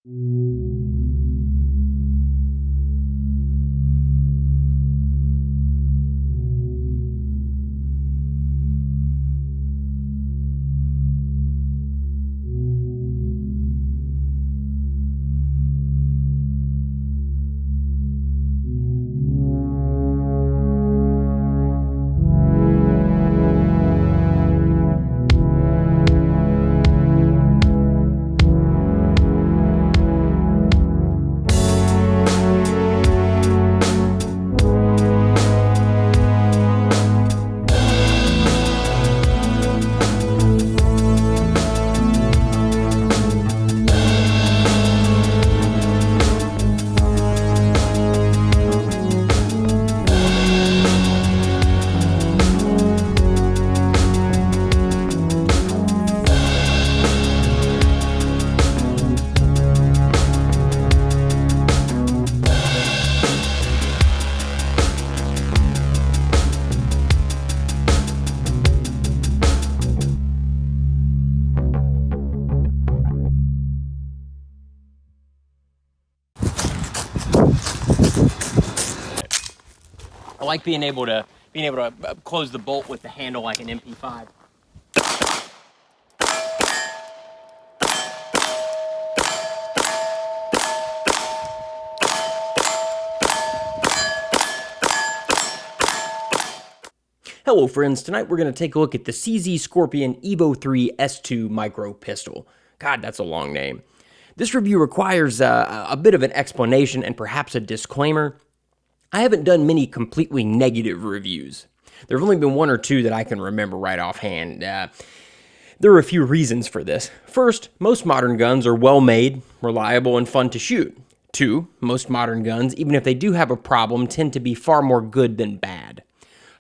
I like being able to close the bolt with the handle like an MP5. Hello friends, tonight we're going to take a look at the CZ Scorpion EVO 3 S2 Micro Pistol. God, that's a long name. This review requires a bit of an explanation and perhaps a disclaimer. I haven't done many completely negative reviews. There have only been one or two that I can remember right offhand. There are a few reasons for this. First, most modern guns are well made, reliable, and fun to shoot. Two, most modern guns, even if they do have a problem, tend to be far more good than bad.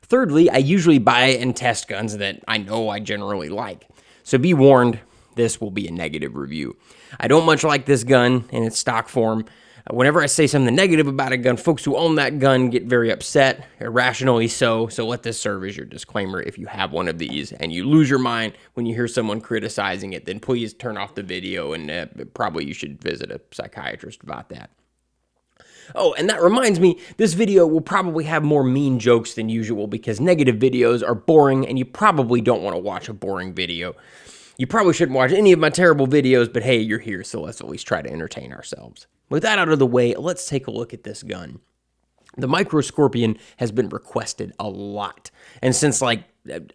Thirdly, I usually buy and test guns that I know I generally like. So be warned, this will be a negative review. I don't much like this gun in its stock form. Whenever I say something negative about a gun, folks who own that gun get very upset, irrationally so let this serve as your disclaimer. If you have one of these and you lose your mind when you hear someone criticizing it, then please turn off the video and probably you should visit a psychiatrist about that. Oh, and that reminds me, this video will probably have more mean jokes than usual because negative videos are boring and you probably don't want to watch a boring video. You probably shouldn't watch any of my terrible videos, but hey, you're here, so let's at least try to entertain ourselves. With that out of the way, let's take a look at this gun. The Micro Scorpion has been requested a lot, and since like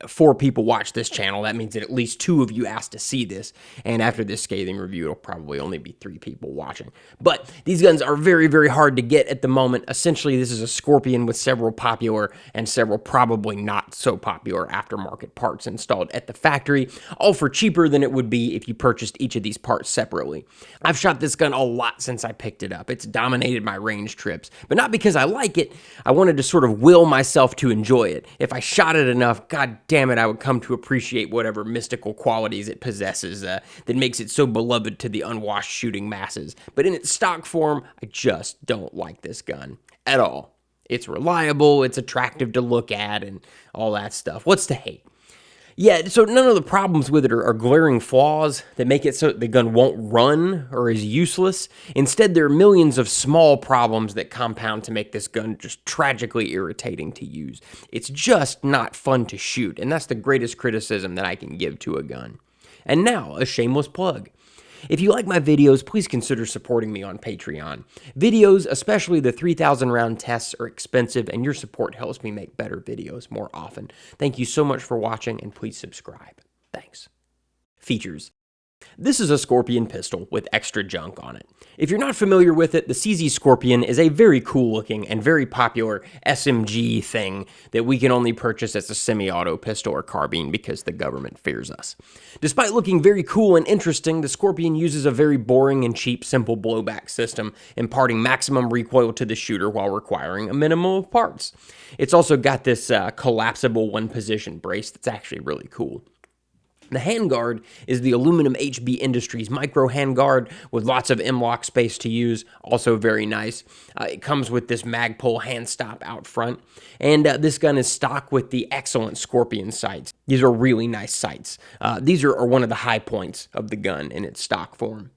4 people watch this channel, that means that at least 2 of you asked to see this, and after this scathing review, it'll probably only be 3 people watching. But these guns are very, very hard to get at the moment. Essentially, this is a Scorpion with several popular and several probably not so popular aftermarket parts installed at the factory, all for cheaper than it would be if you purchased each of these parts separately. I've shot this gun a lot since I picked it up. It's dominated my range trips, but not because I like it. I wanted to sort of will myself to enjoy it. If I shot it enough, God damn it, I would come to appreciate whatever mystical qualities it possesses that makes it so beloved to the unwashed shooting masses. But in its stock form, I just don't like this gun at all. It's reliable, it's attractive to look at, and all that stuff. What's to hate? Yeah, so none of the problems with it are glaring flaws that make it so the gun won't run or is useless. Instead, there are millions of small problems that compound to make this gun just tragically irritating to use. It's just not fun to shoot, and that's the greatest criticism that I can give to a gun. And now, a shameless plug. If you like my videos, please consider supporting me on Patreon. Videos, especially the 3,000 round tests, are expensive, and your support helps me make better videos more often. Thank you so much for watching, and please subscribe. Thanks. Features. This is a Scorpion pistol with extra junk on it. If you're not familiar with it, the CZ Scorpion is a very cool looking and very popular SMG thing that we can only purchase as a semi-auto pistol or carbine because the government fears us. Despite looking very cool and interesting, the Scorpion uses a very boring and cheap simple blowback system, imparting maximum recoil to the shooter while requiring a minimum of parts. It's also got this collapsible one-position brace that's actually really cool. The handguard is the aluminum HB Industries micro handguard with lots of M-lock space to use, also very nice. It comes with this Magpul hand stop out front, and this gun is stock with the excellent Scorpion sights. These are really nice sights. These are one of the high points of the gun in its stock form.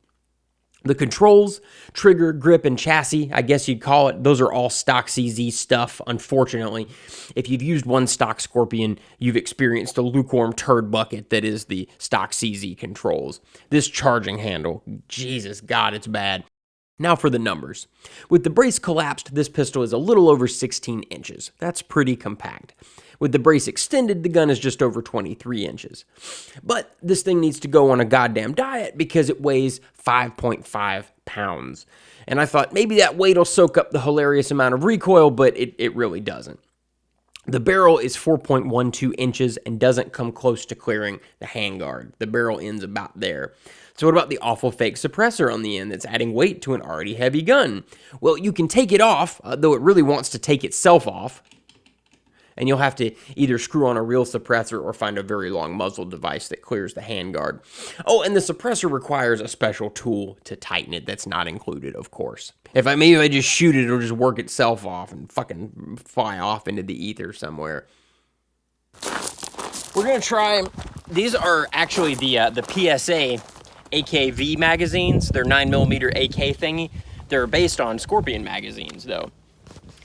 The controls, trigger, grip, and chassis, I guess you'd call it, those are all stock CZ stuff, unfortunately. If you've used one stock Scorpion, you've experienced the lukewarm turd bucket that is the stock CZ controls. This charging handle, Jesus God, it's bad. Now for the numbers. With the brace collapsed, this pistol is a little over 16 inches. That's pretty compact. With the brace extended, the gun is just over 23 inches. But this thing needs to go on a goddamn diet because it weighs 5.5 pounds. And I thought maybe that weight will soak up the hilarious amount of recoil, but it really doesn't. The barrel is 4.12 inches and doesn't come close to clearing the handguard. The barrel ends about there. So what about the awful fake suppressor on the end that's adding weight to an already heavy gun? Well, you can take it off, though it really wants to take itself off. And you'll have to either screw on a real suppressor or find a very long muzzle device that clears the handguard. Oh, and the suppressor requires a special tool to tighten it that's not included, of course. Maybe if I just shoot it, it'll just work itself off and fucking fly off into the ether somewhere. We're gonna try, these are actually the PSA AKV magazines. They're 9mm AK thingy. They're based on Scorpion magazines though.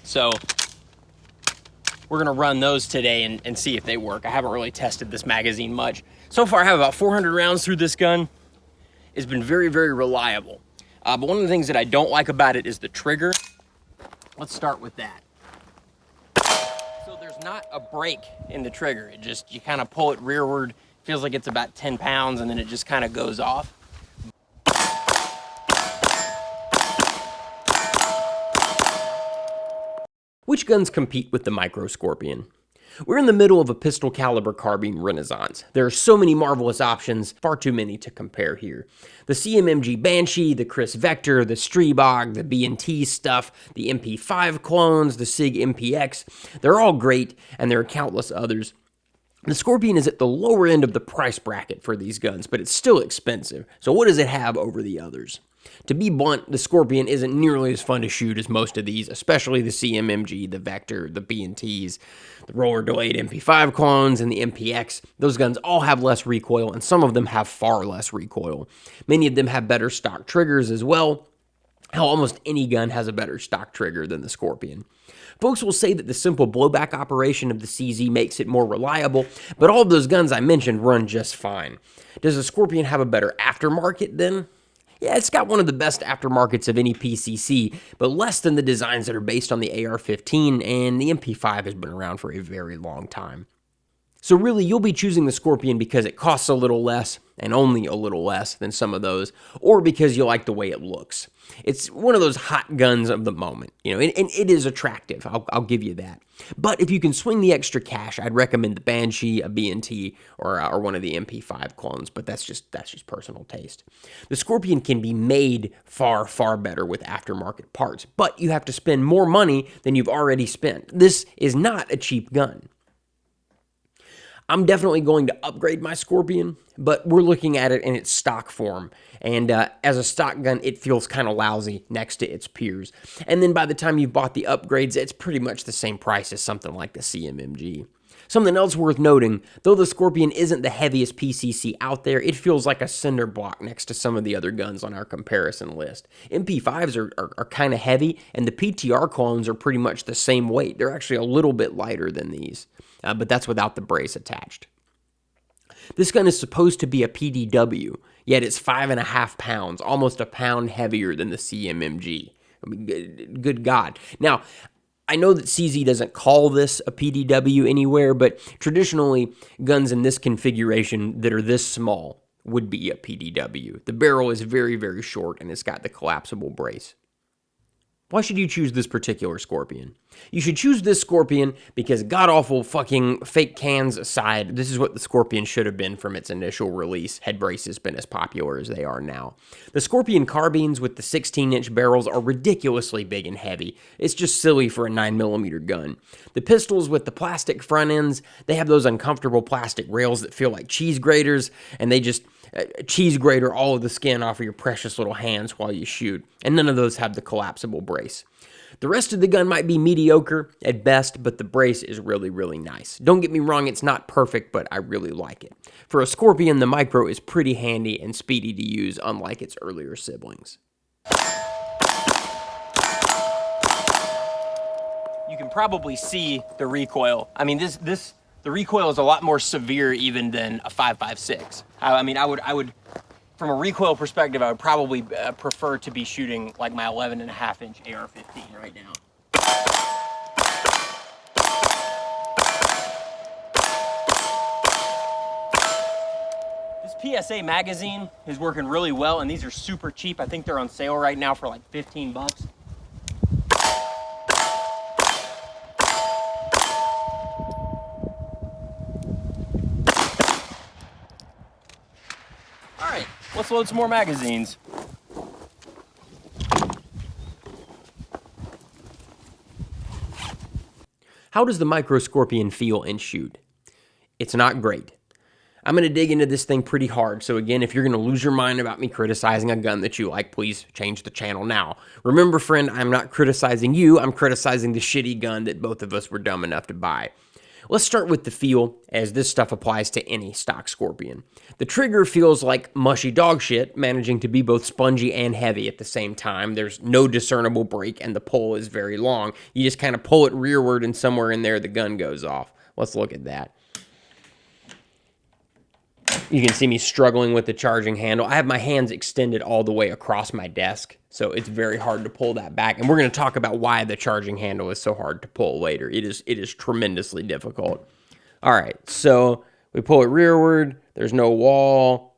So we're gonna run those today and see if they work. I haven't really tested this magazine much. So far I have about 400 rounds through this gun. It's been very, very reliable. But one of the things that I don't like about it is the trigger. Let's start with that. So there's not a break in the trigger. You kind of pull it rearward. Feels like it's about 10 pounds and then it just kind of goes off. Which guns compete with the Micro Scorpion? We're in the middle of a pistol caliber carbine renaissance. There are so many marvelous options, far too many to compare here. The CMMG Banshee, the Chris Vector, the Streebog, the B&T stuff, the MP5 clones, the SIG MPX, they're all great, and there are countless others. The Scorpion is at the lower end of the price bracket for these guns, but it's still expensive. So what does it have over the others? To be blunt, the Scorpion isn't nearly as fun to shoot as most of these, especially the CMMG, the Vector, the B&Ts, the roller delayed MP5 clones, and the MPX. Those guns all have less recoil, and some of them have far less recoil. Many of them have better stock triggers as well. Hell, almost any gun has a better stock trigger than the Scorpion. Folks will say that the simple blowback operation of the CZ makes it more reliable, but all of those guns I mentioned run just fine. Does the Scorpion have a better aftermarket then? Yeah, it's got one of the best aftermarkets of any PCC, but less than the designs that are based on the AR-15, and the MP5 has been around for a very long time. So really, you'll be choosing the Scorpion because it costs a little less, and only a little less than some of those, or because you like the way it looks. It's one of those hot guns of the moment, and it is attractive, I'll give you that. But if you can swing the extra cash, I'd recommend the Banshee, a B&T, or one of the MP5 clones, but that's just personal taste. The Scorpion can be made far, far better with aftermarket parts, but you have to spend more money than you've already spent. This is not a cheap gun. I'm definitely going to upgrade my Scorpion, but we're looking at it in its stock form. And as a stock gun, it feels kind of lousy next to its peers. And then by the time you've bought the upgrades, it's pretty much the same price as something like the CMMG. Something else worth noting, though the Scorpion isn't the heaviest PCC out there, it feels like a cinder block next to some of the other guns on our comparison list. MP5s are kind of heavy, and the PTR clones are pretty much the same weight. They're actually a little bit lighter than these, but that's without the brace attached. This gun is supposed to be a PDW, yet it's 5.5 pounds, almost a pound heavier than the CMMG. I mean, good God. Now, I know that CZ doesn't call this a PDW anywhere, but traditionally, guns in this configuration that are this small would be a PDW. The barrel is very, very short, and it's got the collapsible brace. Why should you choose this particular Scorpion? You should choose this Scorpion because god-awful fucking fake cans aside, this is what the Scorpion should have been from its initial release had braces been as popular as they are now. The Scorpion carbines with the 16-inch barrels are ridiculously big and heavy. It's just silly for a 9mm gun. The pistols with the plastic front ends, they have those uncomfortable plastic rails that feel like cheese graters, and they just a cheese grater all of the skin off of your precious little hands while you shoot. And none of those have the collapsible brace. The rest of the gun might be mediocre at best, but the brace is really, really nice. Don't get me wrong, it's not perfect, but I really like it. For a Scorpion, the Micro is pretty handy and speedy to use, unlike its earlier siblings. You can probably see the recoil. I mean, the recoil is a lot more severe even than a 5.56. I mean, I would, from a recoil perspective, I would probably prefer to be shooting like my 11.5-inch AR-15 right now. This PSA magazine is working really well, and these are super cheap. I think they're on sale right now for like 15 bucks. All right, let's load some more magazines. How does the Micro Scorpion feel and shoot? It's not great. I'm going to dig into this thing pretty hard, so again, if you're going to lose your mind about me criticizing a gun that you like, please change the channel now. Remember, friend, I'm not criticizing you, I'm criticizing the shitty gun that both of us were dumb enough to buy. Let's start with the feel, as this stuff applies to any stock Scorpion. The trigger feels like mushy dog shit, managing to be both spongy and heavy at the same time. There's no discernible break, and the pull is very long. You just kind of pull it rearward, and somewhere in there the gun goes off. Let's look at that. You can see me struggling with the charging handle. I have my hands extended all the way across my desk, so it's very hard to pull that back. And we're going to talk about why the charging handle is so hard to pull later. It is tremendously difficult. All right, so we pull it rearward. There's no wall.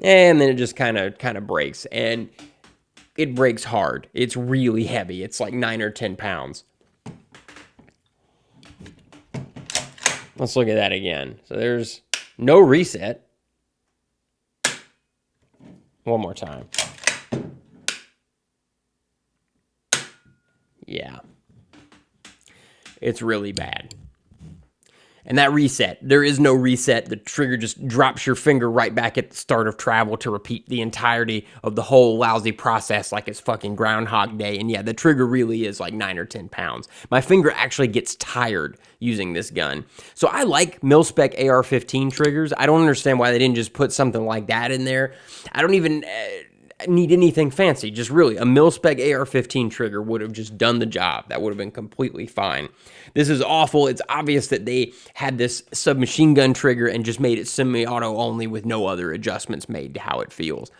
And then it just kind of breaks. And it breaks hard. It's really heavy. It's like 9 or 10 pounds. Let's look at that again. So there's no reset. One more time. Yeah. It's really bad. And that reset, there is no reset. The trigger just drops your finger right back at the start of travel to repeat the entirety of the whole lousy process like it's fucking Groundhog Day. And yeah, the trigger really is like 9 or 10 pounds. My finger actually gets tired using this gun. So I like mil-spec AR-15 triggers. I don't understand why they didn't just put something like that in there. I don't even need anything fancy. Just really, a mil-spec AR-15 trigger would have just done the job. That would have been completely fine. This is awful. It's obvious that they had this submachine gun trigger and just made it semi-auto only with no other adjustments made to how it feels.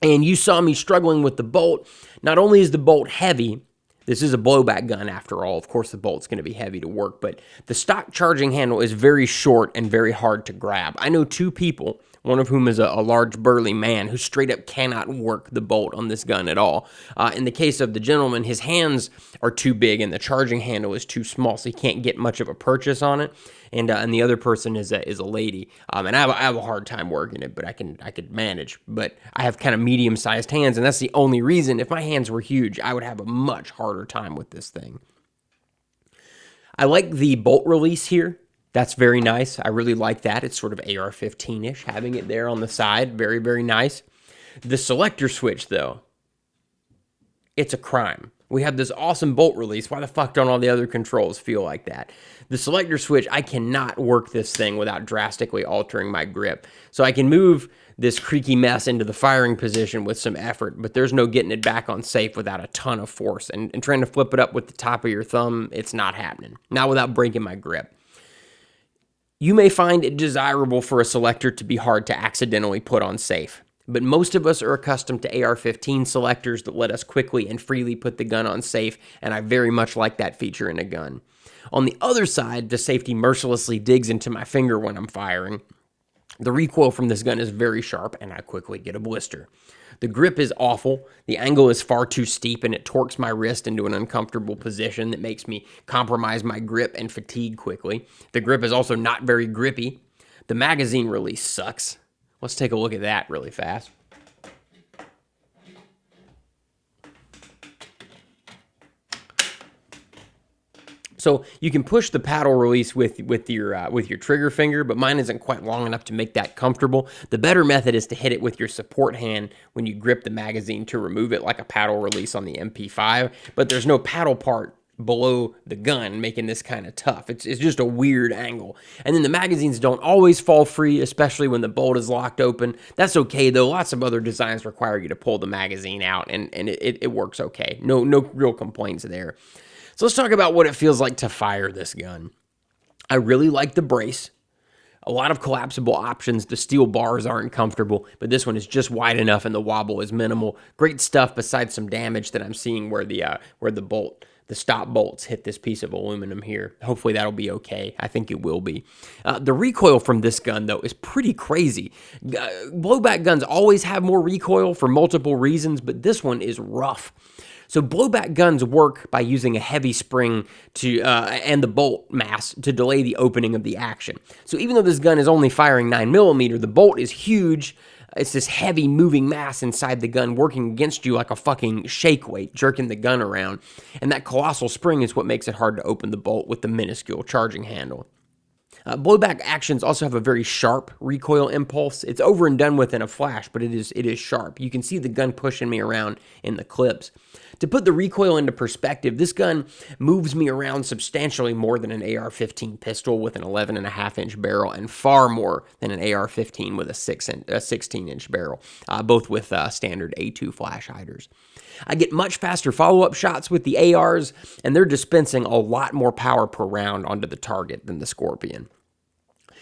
And you saw me struggling with the bolt. Not only is the bolt heavy, this is a blowback gun after all. Of course, the bolt's going to be heavy to work, but the stock charging handle is very short and very hard to grab. I know two people, one of whom is a large burly man who straight up cannot work the bolt on this gun at all. In the case of the gentleman, his hands are too big and the charging handle is too small, so he can't get much of a purchase on it. And the other person is a lady, and I have a hard time working it, but I could manage. But I have kind of medium-sized hands, and that's the only reason. If my hands were huge, I would have a much harder time with this thing. I like the bolt release here. That's very nice. I really like that. It's sort of AR-15-ish, having it there on the side. Very, very nice. The selector switch, though, it's a crime. We have this awesome bolt release. Why the fuck don't all the other controls feel like that? The selector switch, I cannot work this thing without drastically altering my grip. So I can move this creaky mess into the firing position with some effort, but there's no getting it back on safe without a ton of force. And trying to flip it up with the top of your thumb, it's not happening. Not without breaking my grip. You may find it desirable for a selector to be hard to accidentally put on safe, but most of us are accustomed to AR-15 selectors that let us quickly and freely put the gun on safe, and I very much like that feature in a gun. On the other side, the safety mercilessly digs into my finger when I'm firing. The recoil from this gun is very sharp, and I quickly get a blister. The grip is awful, the angle is far too steep, and it torques my wrist into an uncomfortable position that makes me compromise my grip and fatigue quickly. The grip is also not very grippy. The magazine release sucks. Let's take a look at that really fast. So you can push the paddle release with your trigger finger, but mine isn't quite long enough to make that comfortable. The better method is to hit it with your support hand when you grip the magazine to remove it, like a paddle release on the MP5. But there's no paddle part below the gun, making this kind of tough. It's just a weird angle. And then the magazines don't always fall free, especially when the bolt is locked open. That's okay though. Lots of other designs require you to pull the magazine out, and it works okay. No real complaints there. So let's talk about what it feels like to fire this gun. I really like the brace. A lot of collapsible options. The steel bars aren't comfortable, but this one is just wide enough and the wobble is minimal. Great stuff besides some damage that I'm seeing where the stop bolts hit this piece of aluminum here. Hopefully that'll be okay. I think it will be. The recoil from this gun, though, is pretty crazy. Blowback guns always have more recoil for multiple reasons, but this one is rough. So blowback guns work by using a heavy spring and the bolt mass to delay the opening of the action. So even though this gun is only firing 9mm, the bolt is huge. It's this heavy moving mass inside the gun working against you like a fucking shake weight, jerking the gun around. And that colossal spring is what makes it hard to open the bolt with the minuscule charging handle. Blowback actions also have a very sharp recoil impulse. It's over and done with in a flash, but it is sharp. You can see the gun pushing me around in the clips. To put the recoil into perspective, this gun moves me around substantially more than an AR-15 pistol with an 11.5-inch barrel, and far more than an AR-15 with a 16-inch barrel, both with standard A2 flash hiders. I get much faster follow-up shots with the ARs, and they're dispensing a lot more power per round onto the target than the Scorpion.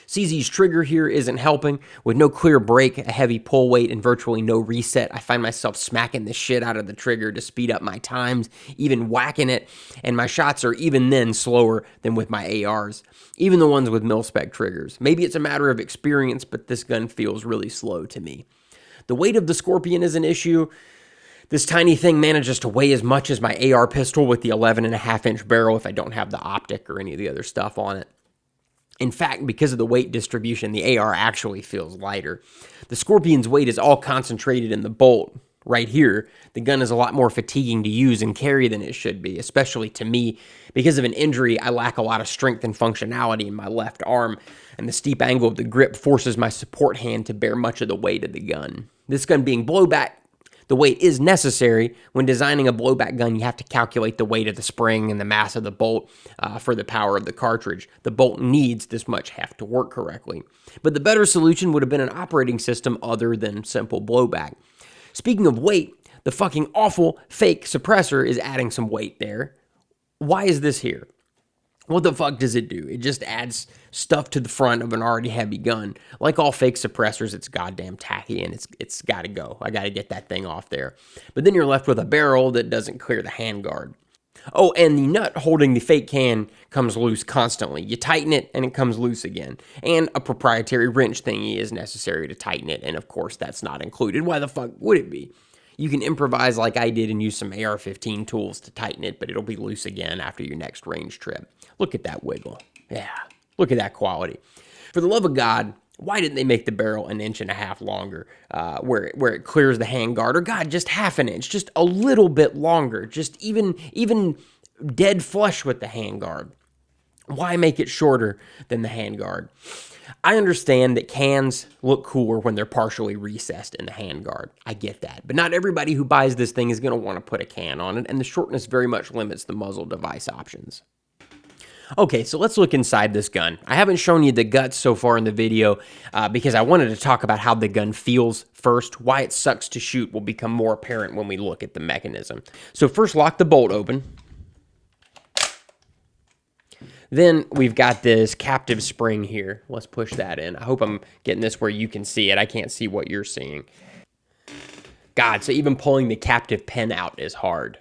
CZ's trigger here isn't helping. With no clear break, a heavy pull weight, and virtually no reset, I find myself smacking the shit out of the trigger to speed up my times, even whacking it, and my shots are even then slower than with my ARs, even the ones with mil-spec triggers. Maybe it's a matter of experience, but this gun feels really slow to me. The weight of the Scorpion is an issue. This tiny thing manages to weigh as much as my AR pistol with the 11.5-inch barrel if I don't have the optic or any of the other stuff on it. In fact, because of the weight distribution, the AR actually feels lighter. The Scorpion's weight is all concentrated in the bolt. Right here, the gun is a lot more fatiguing to use and carry than it should be, especially to me. Because of an injury, I lack a lot of strength and functionality in my left arm, and the steep angle of the grip forces my support hand to bear much of the weight of the gun. This gun being blowback, the weight is necessary. When designing a blowback gun, you have to calculate the weight of the spring and the mass of the bolt for the power of the cartridge. The bolt needs this much heft to work correctly. But the better solution would have been an operating system other than simple blowback. Speaking of weight, the fucking awful fake suppressor is adding some weight there. Why is this here? What the fuck does it do? It just adds stuff to the front of an already heavy gun. Like all fake suppressors, it's goddamn tacky and it's got to go. I got to get that thing off there. But then you're left with a barrel that doesn't clear the handguard. Oh, and the nut holding the fake can comes loose constantly. You tighten it and it comes loose again. And a proprietary wrench thingy is necessary to tighten it. And of course, that's not included. Why the fuck would it be? You can improvise like I did and use some AR-15 tools to tighten it, but it'll be loose again after your next range trip. Look at that wiggle. Yeah, look at that quality. For the love of God, why didn't they make the barrel 1.5 inches longer where it clears the handguard? Or God, just 1/2 inch, just a little bit longer, just even dead flush with the handguard. Why make it shorter than the handguard? I understand that cans look cooler when they're partially recessed in the handguard. I get that. But not everybody who buys this thing is going to want to put a can on it, and the shortness very much limits the muzzle device options. Okay, so let's look inside this gun. I haven't shown you the guts so far in the video because I wanted to talk about how the gun feels first. Why it sucks to shoot will become more apparent when we look at the mechanism. So first, lock the bolt open. Then we've got this captive spring here. Let's push that in. I hope I'm getting this where you can see it. I can't see what you're seeing. God, so even pulling the captive pin out is hard.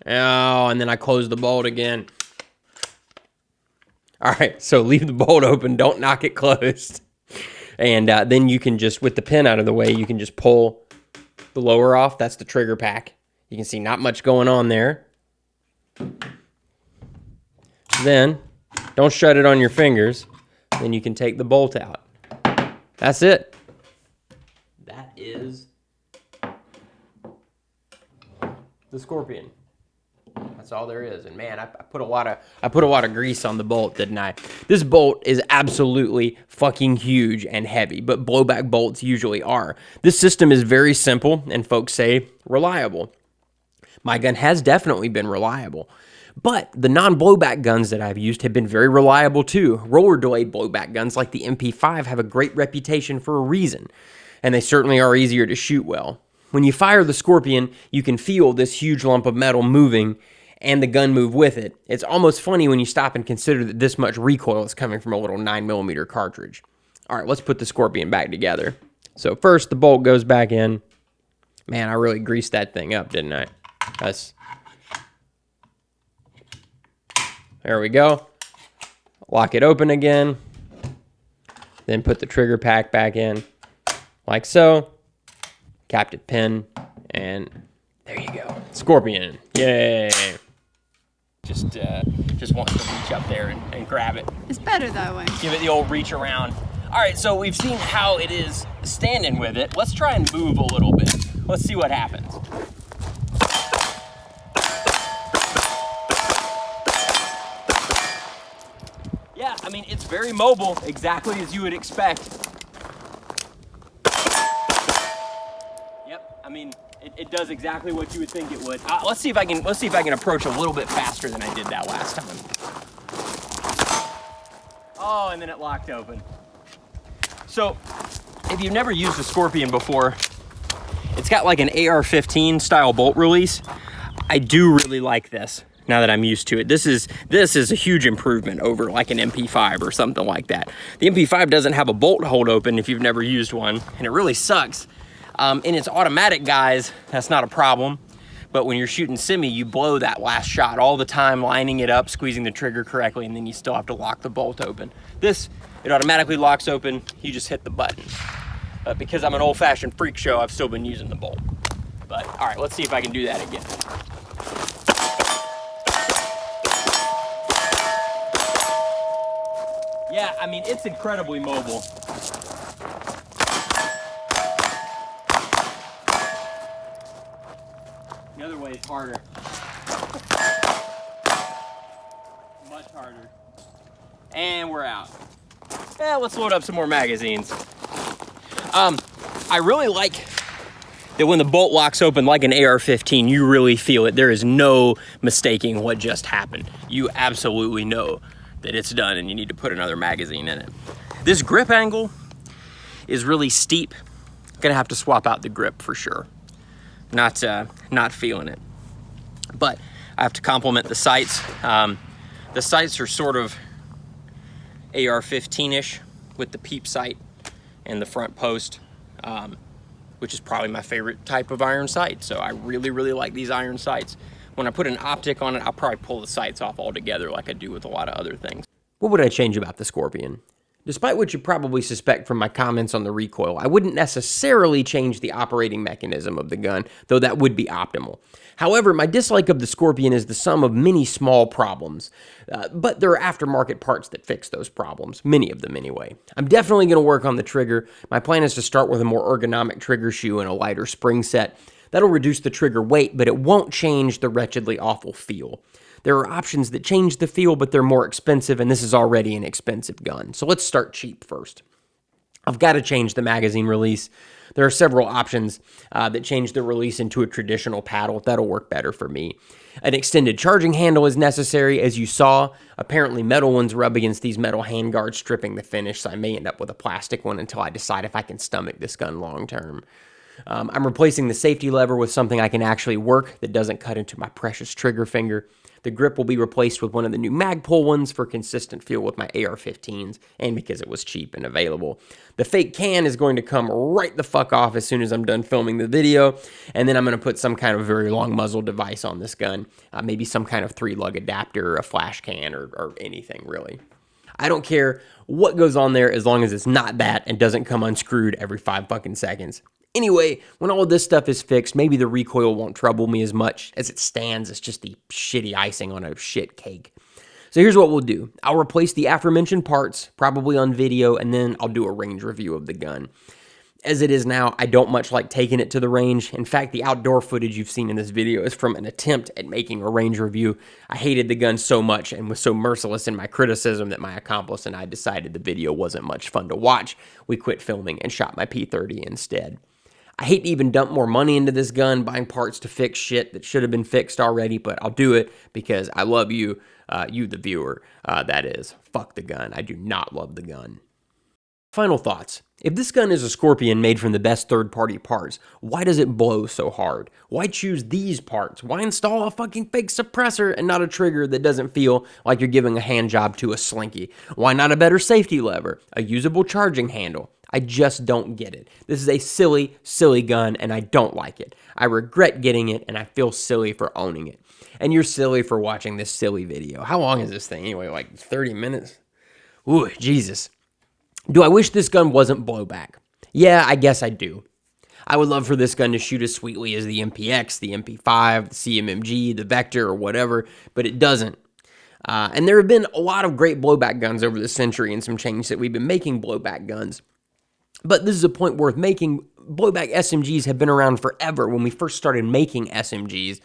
Oh, and then I close the bolt again. All right, so leave the bolt open. Don't knock it closed. And then you can just, with the pin out of the way, you can just pull the lower off. That's the trigger pack. You can see not much going on there. Then, don't shut it on your fingers. Then you can take the bolt out. That's it. That is the Scorpion. That's all there is. And man, I put a lot of grease on the bolt, didn't I? This bolt is absolutely fucking huge and heavy, but blowback bolts usually are. This system is very simple and folks say reliable. My gun has definitely been reliable. But the non-blowback guns that I've used have been very reliable too. Roller delayed blowback guns like the MP5 have a great reputation for a reason, and they certainly are easier to shoot well. When you fire the Scorpion, you can feel this huge lump of metal moving and the gun move with it. It's almost funny when you stop and consider that this much recoil is coming from a little 9mm cartridge. All right, let's put the Scorpion back together. So first, the bolt goes back in. Man, I really greased that thing up, didn't I? There we go. Lock it open again. Then put the trigger pack back in, like so. Captive pin, and there you go. Scorpion. Yay. Just wants to reach up there and grab it. It's better that way. Give it the old reach around. All right, so we've seen how it is standing with it. Let's try and move a little bit. Let's see what happens. Yeah, I mean, it's very mobile, exactly as you would expect. Yep, I mean, it does exactly what you would think it would. Let's see if I can approach a little bit faster than I did that last time. Oh, and then it locked open. So, if you've never used a Scorpion before, it's got like an AR-15 style bolt release. I do really like this now that I'm used to it. This is a huge improvement over like an MP5 or something like that. The MP5 doesn't have a bolt hold open if you've never used one, and it really sucks. In its automatic guys, that's not a problem. But when you're shooting semi, you blow that last shot all the time, lining it up, squeezing the trigger correctly, and then you still have to lock the bolt open. This, it automatically locks open, you just hit the button. But because I'm an old-fashioned freak show, I've still been using the bolt. But all right, let's see if I can do that again. Yeah, I mean, it's incredibly mobile. The other way is harder. Much harder. And we're out. Yeah, let's load up some more magazines. I really like that when the bolt locks open like an AR-15, you really feel it. There is no mistaking what just happened. You absolutely know that it's done and you need to put another magazine in it. This grip angle is really steep. Gonna have to swap out the grip for sure. Not feeling it. But I have to compliment the sights. The sights are sort of AR-15-ish with the peep sight and the front post, which is probably my favorite type of iron sight. So I really, really like these iron sights. When I put an optic on it, I'll probably pull the sights off altogether like I do with a lot of other things. What would I change about the Scorpion? Despite what you probably suspect from my comments on the recoil, I wouldn't necessarily change the operating mechanism of the gun, though that would be optimal. However, my dislike of the Scorpion is the sum of many small problems, but there are aftermarket parts that fix those problems, many of them anyway. I'm definitely going to work on the trigger. My plan is to start with a more ergonomic trigger shoe and a lighter spring set. That'll reduce the trigger weight, but it won't change the wretchedly awful feel. There are options that change the feel, but they're more expensive, and this is already an expensive gun. So let's start cheap first. I've got to change the magazine release. There are several options that change the release into a traditional paddle. That'll work better for me. An extended charging handle is necessary, as you saw. Apparently metal ones rub against these metal handguards, stripping the finish, so I may end up with a plastic one until I decide if I can stomach this gun long term. I'm replacing the safety lever with something I can actually work that doesn't cut into my precious trigger finger. The grip will be replaced with one of the new Magpul ones for consistent feel with my AR-15s and because it was cheap and available. The fake can is going to come right the fuck off as soon as I'm done filming the video, and then I'm going to put some kind of very long muzzle device on this gun, maybe some kind of 3-lug adapter, a flash can, or anything really. I don't care what goes on there as long as it's not that and doesn't come unscrewed every 5 fucking seconds. Anyway, when all of this stuff is fixed, maybe the recoil won't trouble me as much. As it stands, it's just the shitty icing on a shit cake. So here's what we'll do. I'll replace the aforementioned parts, probably on video, and then I'll do a range review of the gun. As it is now, I don't much like taking it to the range. In fact, the outdoor footage you've seen in this video is from an attempt at making a range review. I hated the gun so much and was so merciless in my criticism that my accomplice and I decided the video wasn't much fun to watch. We quit filming and shot my P30 instead. I hate to even dump more money into this gun, buying parts to fix shit that should have been fixed already, but I'll do it because I love you, you the viewer, that is. Fuck the gun. I do not love the gun. Final thoughts. If this gun is a Scorpion made from the best third-party parts, why does it blow so hard? Why choose these parts? Why install a fucking fake suppressor and not a trigger that doesn't feel like you're giving a hand job to a slinky? Why not a better safety lever? A usable charging handle? I just don't get it. This is a silly, silly gun, and I don't like it. I regret getting it, and I feel silly for owning it. And you're silly for watching this silly video. How long is this thing anyway? Like 30 minutes? Ooh, Jesus. Do I wish this gun wasn't blowback? Yeah, I guess I do. I would love for this gun to shoot as sweetly as the MPX, the MP5, the CMMG, the Vector, or whatever, but it doesn't. And there have been a lot of great blowback guns over the century and some change that we've been making blowback guns. But this is a point worth making. Blowback SMGs have been around forever. When we first started making SMGs,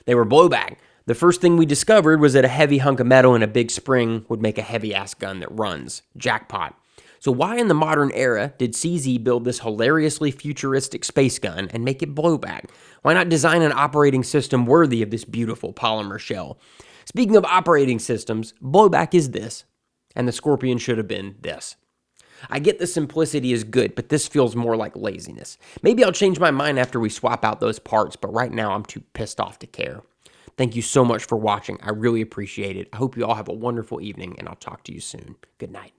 they were blowback. The first thing we discovered was that a heavy hunk of metal and a big spring would make a heavy-ass gun that runs. Jackpot. So why in the modern era did CZ build this hilariously futuristic space gun and make it blowback? Why not design an operating system worthy of this beautiful polymer shell? Speaking of operating systems, blowback is this, and the Scorpion should have been this. I get the simplicity is good, but this feels more like laziness. Maybe I'll change my mind after we swap out those parts, but right now I'm too pissed off to care. Thank you so much for watching. I really appreciate it. I hope you all have a wonderful evening, and I'll talk to you soon. Good night.